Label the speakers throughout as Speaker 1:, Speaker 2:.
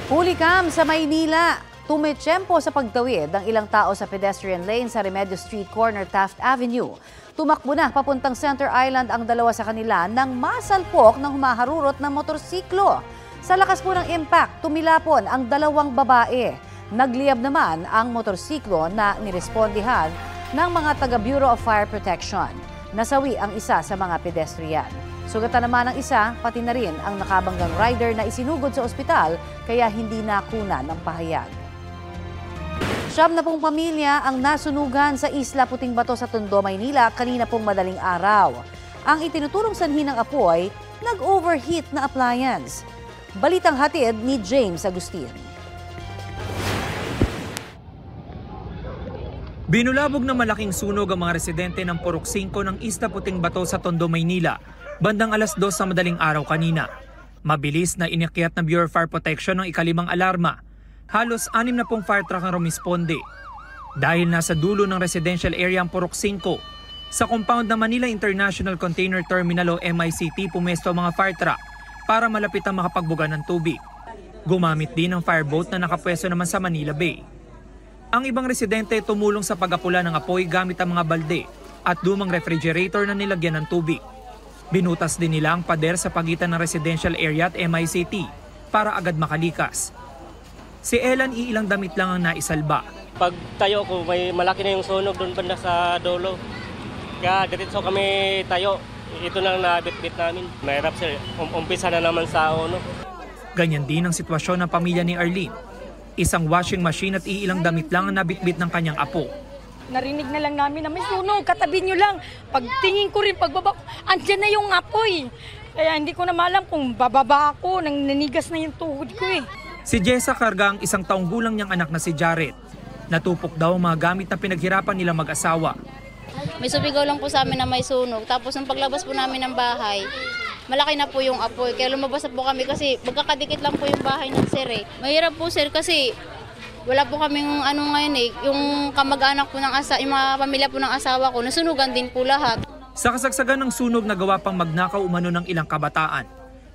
Speaker 1: Hulikam sa Maynila, tumitsyempo sa pagtawid ang ilang tao sa pedestrian lane sa Remedios Street corner Taft Avenue. Tumakbo na papuntang Center Island ang dalawa sa kanila nang masalpok ng humaharurot na motorsiklo. Sa lakas po ng impact, tumilapon ang dalawang babae. Nagliyab naman ang motorsiklo na nirespondihan ng mga taga Bureau of Fire Protection. Nasawi ang isa sa mga pedestrian. Sugatan naman ang isa, pati na rin ang nakabanggang rider na isinugod sa ospital kaya hindi nakuna ng pahayag. 70 pamilya ang nasunugan sa Isla Puting Bato sa Tondo, Maynila kanina pong madaling araw. Ang itinuturong sanhi ng apoy, nag-overheat na appliance. Balitang hatid ni James Agustin.
Speaker 2: Binulabog ng malaking sunog ang mga residente ng Purok 5 ng Isla Puting Bato sa Tondo, Maynila. Bandang alas 2 sa madaling araw kanina. Mabilis na inakyat ng Bureau of Fire Protection ng ikalimang alarma. Halos 6 na pong fire truck ang rumisponde. Dahil nasa dulo ng residential area ang Purok 5, sa compound ng Manila International Container Terminal o MICT pumesto ang mga fire truck para malapit ang makapagbuga ng tubig. Gumamit din ng fireboat na nakapwesto naman sa Manila Bay. Ang ibang residente tumulong sa pag-apula ng apoy gamit ang mga balde at lumang refrigerator na nilagyan ng tubig. Binutas din nila ang pader sa pagitan ng residential area at MICT para agad makalikas. Si Elan iilang damit lang ang naisalba.
Speaker 3: Pag tayo ko, may malaki na yung sunog doon banda sa dulo. Kaya diretso kami tayo. Ito lang nabitbit namin. Mahirap sir, umpisa na naman sa uno.
Speaker 2: Ganyan din ang sitwasyon ng pamilya ni Arlene. Isang washing machine at iilang damit lang ang nabitbit ng kanyang apo.
Speaker 4: Narinig na lang namin na may sunog, katabi nyo lang. Pagtingin ko rin, pagbaba ko, andyan na yung apoy. Kaya hindi ko na malam kung bababa ako, nang nanigas na yung tuhod ko eh.
Speaker 2: Si Jessa karga ang isang taong gulang niyang anak na si Jared. Natupok daw ang mga gamit na pinaghirapan nilang mag-asawa.
Speaker 5: May sumigaw lang po sa amin na may sunog. Tapos nung paglabas po namin ng bahay, malaki na po yung apoy. Kaya lumabas na po kami kasi magkakadikit lang po yung bahay ng sir eh. Mahirap po sir kasi wala po kaming ngayon eh, yung kamag-anak po ng yung mga pamilya po ng asawa ko, nasunugan din po lahat.
Speaker 2: Sa kasagsagan ng sunog, nagawa pang magnakaw umano ng ilang kabataan.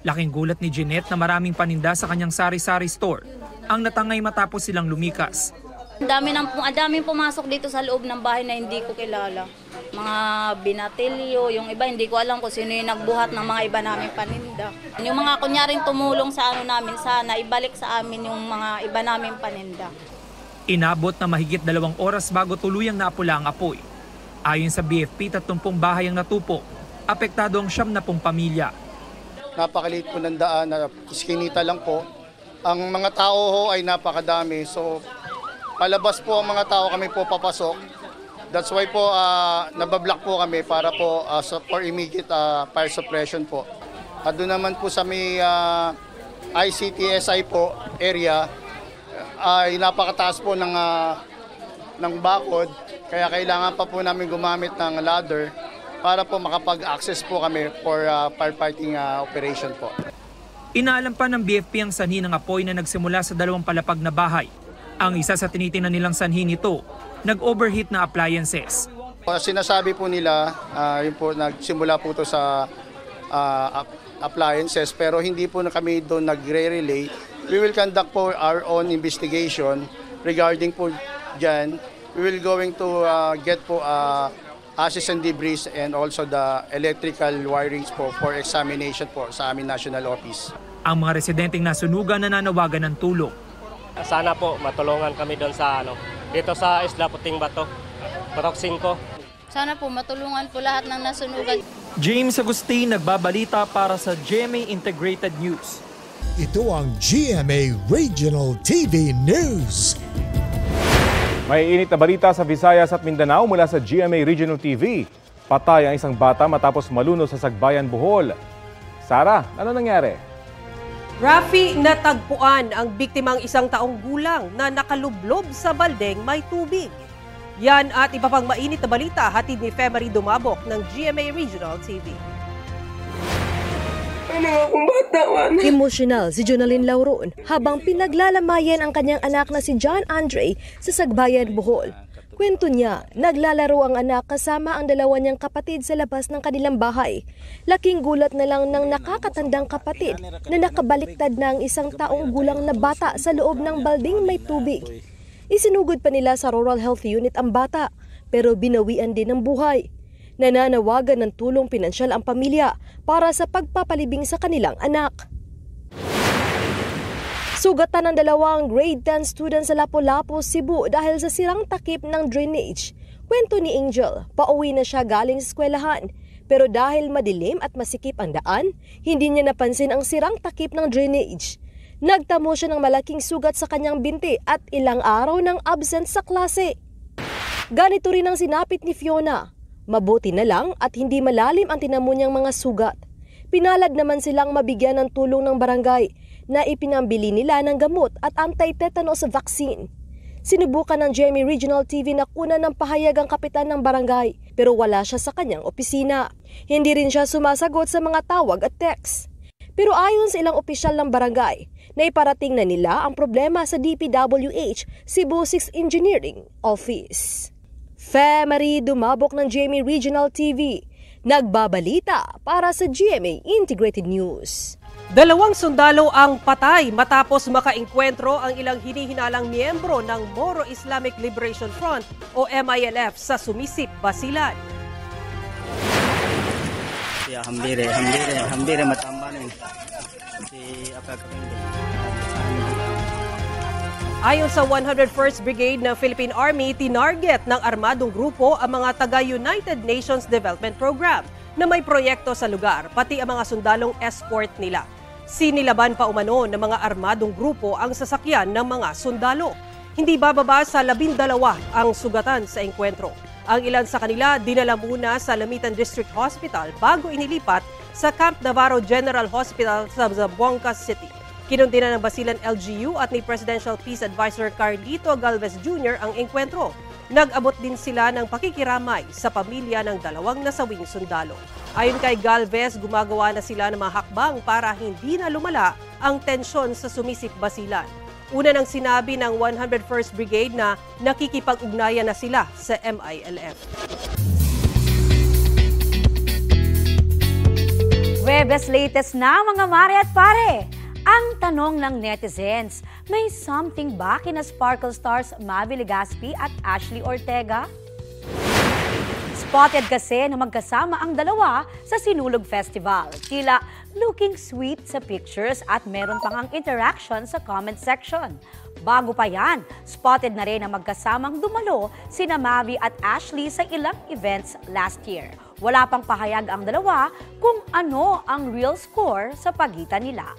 Speaker 2: Laking gulat ni Jeanette na maraming paninda sa kanyang sari-sari store ang natangay matapos silang lumikas.
Speaker 5: Ang daming pumasok dito sa loob ng bahay na hindi ko kilala. Mga binatilyo, yung iba hindi ko alam kung sino yung nagbuhat ng mga iba namin paninda. Yung mga kunyaring tumulong sa namin, sana ibalik sa amin yung mga iba namin paninda.
Speaker 2: Inabot na mahigit 2 oras bago tuluyang naapula ang apoy. Ayon sa BFP, 30 bahay ang natupok. Apektado ang 70 pamilya.
Speaker 6: Napakaliit po ng daan, na iskinita lang po. Ang mga tao ho ay napakadami. So palabas po ang mga tao, kami po papasok. That's why po nabablock po kami para po for immediate fire suppression po. At doon naman po sa may ICTSI po area ay napakataas po ng bakod. Kaya kailangan pa po namin gumamit ng ladder para po makapag-access po kami for firefighting operation po.
Speaker 2: Inaalam pa ng BFP ang sanhi ng apoy na nagsimula sa 2 palapag na bahay. Ang isa sa tinitingnan nilang sanhi nito, nag-overheat na appliances.
Speaker 6: Sinasabi po nila, yun po, nagsimula po ito sa appliances pero hindi po na kami doon nagre-relay. We will conduct po our own investigation regarding po dyan. We will going to get po ashes and debris and also the electrical wirings po for examination po sa aming national office.
Speaker 2: Ang mga residenteng nasunugan nananawagan ng tulong.
Speaker 3: Sana po matulungan kami doon sa dito sa Isla Puting Bato, Purok 5.
Speaker 5: Sana po matulungan po lahat ng nasunugan.
Speaker 2: James Agustin, nagbabalita para sa GMA Integrated News.
Speaker 7: Ito ang GMA Regional TV News.
Speaker 8: May init na balita sa Visayas at Mindanao mula sa GMA Regional TV. Patay ang isang bata matapos maluno sa Sagbayan, Bohol. Sara, ano nangyari?
Speaker 9: Rafi, natagpuan ang biktimang 1 taong gulang na nakalublob sa baldeng may tubig. Yan at iba pang mainit na balita hatid ni Femery Dumabok ng GMA Regional TV.
Speaker 10: Emosyonal si Jonalyn Lauron habang pinaglalamayan ang kanyang anak na si John Andre sa Sagbayan, Bohol. Kwento niya, naglalaro ang anak kasama ang dalawa niyang kapatid sa labas ng kanilang bahay. Laking gulat na lang ng nakakatandang kapatid na nakabaliktad na ang 1 taong gulang na bata sa loob ng balding may tubig. Isinugod pa nila sa Rural Health Unit ang bata, pero binawian din ng buhay. Nananawagan ng tulong pinansyal ang pamilya para sa pagpapalibing sa kanilang anak. Sugatan ng 2 grade 10 students sa Lapu-Lapu, Cebu dahil sa sirang takip ng drainage. Kwento ni Angel, pauwi na siya galing sa eskwelahan. Pero dahil madilim at masikip ang daan, hindi niya napansin ang sirang takip ng drainage. Nagtamo siya ng malaking sugat sa kanyang binti at ilang araw ng absent sa klase. Ganito rin ang sinapit ni Fiona. Mabuti na lang at hindi malalim ang tinamo niyang mga sugat. Pinalad naman silang mabigyan ng tulong ng barangay na ipinambili nila ng gamot at anti-tetanus vaccine. Sinubukan ng GMA Regional TV na kunan ng pahayag ang kapitan ng barangay pero wala siya sa kanyang opisina. Hindi rin siya sumasagot sa mga tawag at text. Pero ayon sa ilang opisyal ng barangay, naiparating na nila ang problema sa DPWH Cebu 6 Engineering Office. Marie Dumabok ng GMA Regional TV, nagbabalita para sa GMA Integrated News.
Speaker 9: 2 sundalo ang patay matapos makaengkwentro ang ilang hinihinalang miyembro ng Moro Islamic Liberation Front o MILF sa Sumisip, Basilan.
Speaker 11: Hambire matambanin.
Speaker 9: Ayon sa 101st Brigade ng Philippine Army, tinarget ng armadong grupo ang mga taga-United Nations Development Program na may proyekto sa lugar, pati ang mga sundalong escort nila. Sinilaban pa umano ng mga armadong grupo ang sasakyan ng mga sundalo. Hindi bababa sa 12 ang sugatan sa engkwentro. Ang ilan sa kanila dinala muna sa Lamitan District Hospital bago inilipat sa Camp Navarro General Hospital sa Zamboanga City. Kinundina ng Basilan LGU at ni Presidential Peace Advisor Carlito Galvez Jr. ang engkwentro. Nag-abot din sila ng pakikiramay sa pamilya ng 2 nasawing sundalo. Ayon kay Galvez, gumagawa na sila ng mga hakbang para hindi na lumala ang tensyon sa Sumisip, Basilan. Una nang sinabi ng 101st Brigade na nakikipag-ugnayan na sila sa MILF.
Speaker 1: Webes latest na mga mare at pare. Ang tanong ng netizens, may something ba kina Sparkle Stars Mavi Legaspi at Ashley Ortega? Spotted kasi na magkasama ang dalawa sa Sinulog Festival. Tila looking sweet sa pictures at meron pang ang interaction sa comment section. Bago pa yan, spotted na rin na magkasamang dumalo sina Mavi at Ashley sa ilang events last year. Wala pang pahayag ang dalawa kung ano ang real score sa pagitan nila.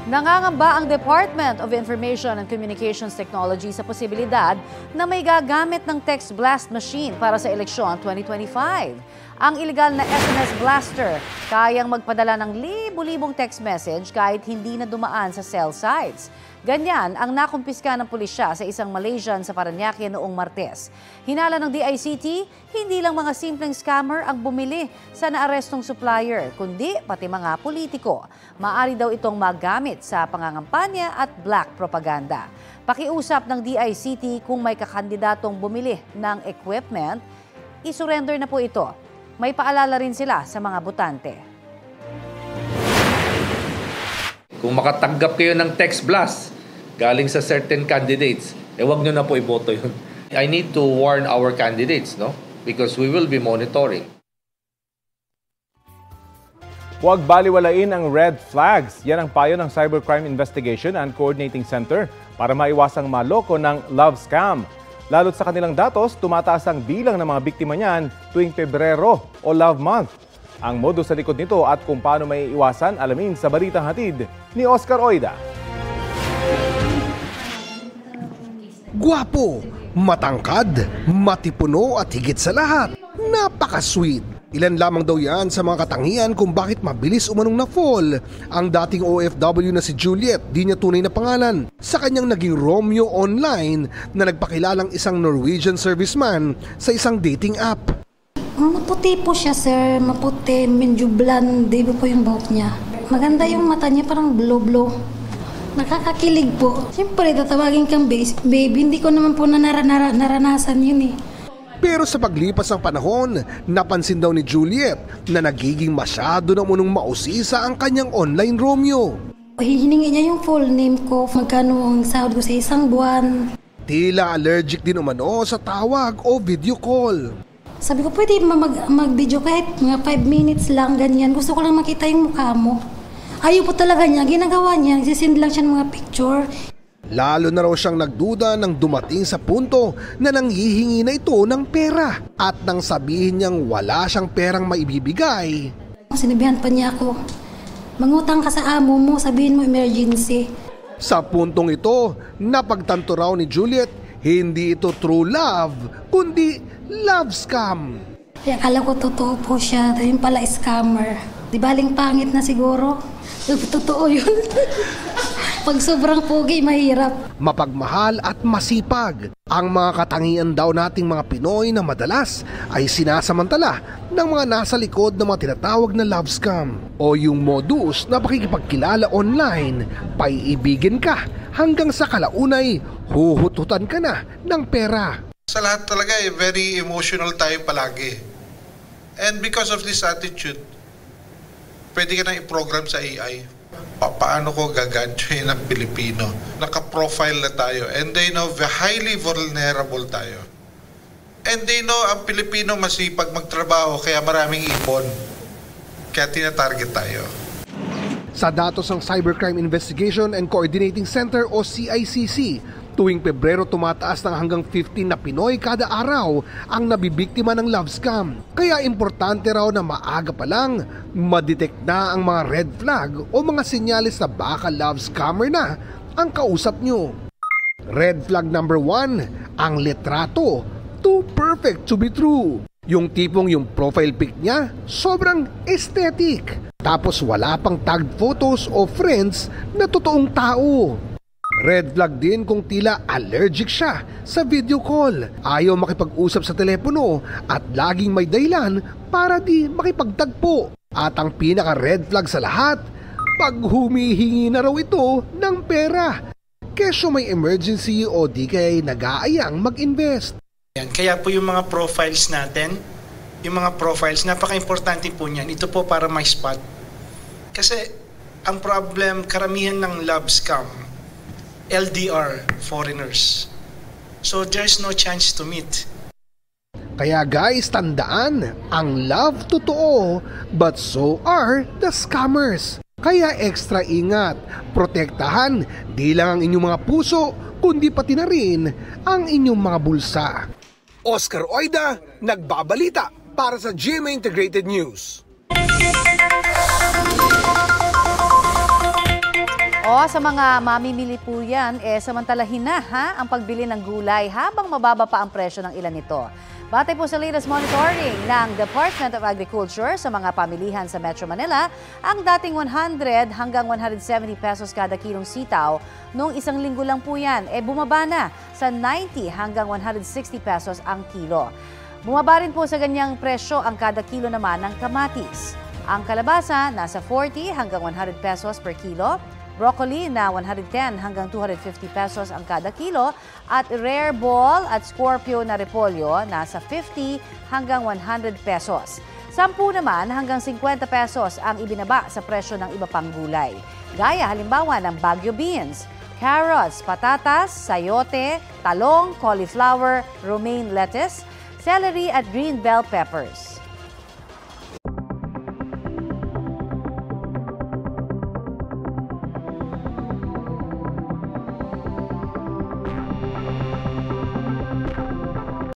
Speaker 1: Nangangamba ang Department of Information and Communications Technology sa posibilidad na may gagamit ng text blast machine para sa eleksyon 2025. Ang illegal na SMS blaster kayang magpadala ng libu-libong text message kahit hindi na dumaan sa cell sites. Ganyan ang nakumpiska ng pulisya sa isang Malaysian sa Parañaque noong Martes. Hinala ng DICT, hindi lang mga simpleng scammer ang bumili sa naarestong supplier, kundi pati mga politiko. Maari daw itong magamit sa pangangampanya at black propaganda. Pakiusap ng DICT kung may kakandidatong bumili ng equipment, isurrender na po ito. May paalala rin sila sa mga botante.
Speaker 12: Kung makatanggap kayo ng text blast galing sa certain candidates, wag nyo na po iboto yun. I need to warn our candidates, no? Because we will be monitoring.
Speaker 8: Huwag baliwalain ang red flags. Yan ang payo ng Cybercrime Investigation and Coordinating Center para maiwasang maloko ng love scam. Lalo't sa kanilang datos, tumataas ang bilang ng mga biktima niyan tuwing Pebrero o Love Month. Ang modus sa likod nito at kung paano may iwasan, alamin sa balitang hatid ni Oscar Oida.
Speaker 13: Gwapo, matangkad, matipuno at higit sa lahat, napaka-sweet. Ilan lamang daw yan sa mga katangian kung bakit mabilis umanong na-fall ang dating OFW na si Juliet, di niya tunay na pangalan, sa kanyang naging Romeo online na nagpakilalang isang Norwegian serviceman sa isang dating app.
Speaker 14: Maputi po siya, sir. Maputi, medyo blonde po yung buhok niya.
Speaker 4: Maganda yung mata niya, parang blow-blow. Nakakakilig po. Siyempre, tatawagin kang babe. Hindi ko naman po naranasan yun eh.
Speaker 13: Pero sa paglipas ng panahon, napansin daw ni Juliet na nagiging masyado na munong mausisa ang kanyang online Romeo.
Speaker 4: Hihiningi niya yung full name ko, magkano ang sahod ko sa isang buwan.
Speaker 13: Tila allergic din umano sa tawag o video call.
Speaker 4: Sabi ko, pwede mag-video kahit mga 5 minutes lang, ganyan. Gusto ko lang makita yung mukha mo. Ayaw po talaga niya, ginagawa niya, nagsisend lang siya ng mga picture.
Speaker 13: Lalo na raw siyang nagduda nang dumating sa punto na nanghihingi na ito ng pera. At nang sabihin niyang wala siyang perang maibibigay,
Speaker 4: sinabihan pa niya ako, mangutang ka sa amo mo, sabihin mo emergency.
Speaker 13: Sa puntong ito, napagtanto raw ni Juliet, hindi ito true love, kundi love scam.
Speaker 4: Kaya akala ko totoo po siya, yung pala scammer. Di baling pangit na siguro. Totoo yun. Pag sobrang pogi, mahirap.
Speaker 13: Mapagmahal at masipag. Ang mga katangian daw nating mga Pinoy na madalas ay sinasamantala ng mga nasa likod ng mga tinatawag na love scam o yung modus na pakikipagkilala online, paiibigin ka hanggang sa kalaunay huhututan ka na ng pera.
Speaker 11: Sa lahat talaga very emotional tayo palagi. And because of this attitude, pwede ka na i-program sa AI. Paano ko gagantuin ang Pilipino? Naka-profile na tayo and they know highly vulnerable tayo. And they know ang Pilipino masipag magtrabaho kaya maraming ipon. Kaya tinatarget tayo.
Speaker 13: Sa datos ng Cybercrime Investigation and Coordinating Center o CICC, tuwing Pebrero tumataas ng hanggang 15 na Pinoy kada araw ang nabibiktima ng love scam. Kaya importante raw na maaga pa lang madetect na ang mga red flag o mga senyales na baka love scammer na ang kausap nyo. Red flag number 1, ang litrato. Too perfect to be true. Yung tipong yung profile pic niya sobrang aesthetic. Tapos wala pang tagged photos o friends na totoong tao. Red flag din kung tila allergic siya sa video call. Ayaw makipag-usap sa telepono at laging may dahilan para di makipagtagpo. At ang pinaka-red flag sa lahat, pag humihingi na raw ito ng pera. Kesyo may emergency o di kaya nag-aayang mag-invest.
Speaker 14: Kaya po yung mga profiles natin, yung mga profiles, napaka-importante po niyan. Ito po para may spot. Kasi ang problem, karamihan ng love scam, LDR, foreigners. So there's no chance to meet.
Speaker 13: Kaya guys, tandaan, ang love totoo, but so are the scammers. Kaya extra ingat, protektahan di lang ang inyong mga puso, kundi pati na rin ang inyong mga bulsa. Oscar Oida, nagbabalita para sa GMA Integrated News.
Speaker 1: O sa mga mamimili po yan, samantalahin na ang pagbili ng gulay habang mababa pa ang presyo ng ilan nito. Batay po sa latest monitoring ng Department of Agriculture sa mga pamilihan sa Metro Manila, ang dating 100 hanggang 170 pesos kada kilong sitaw, noong isang linggo lang po yan, bumaba na sa 90 hanggang 160 pesos ang kilo. Bumaba rin po sa ganyang presyo ang kada kilo naman ng kamatis. Ang kalabasa nasa 40 hanggang 100 pesos per kilo, broccoli na 110 hanggang 250 pesos ang kada kilo at rare ball at scorpio na repolyo nasa 50 hanggang 100 pesos. 10 naman hanggang 50 pesos ang ibinaba sa presyo ng iba pang gulay. Gaya halimbawa ng Baguio beans, carrots, patatas, sayote, talong, cauliflower, romaine lettuce, celery at green bell peppers.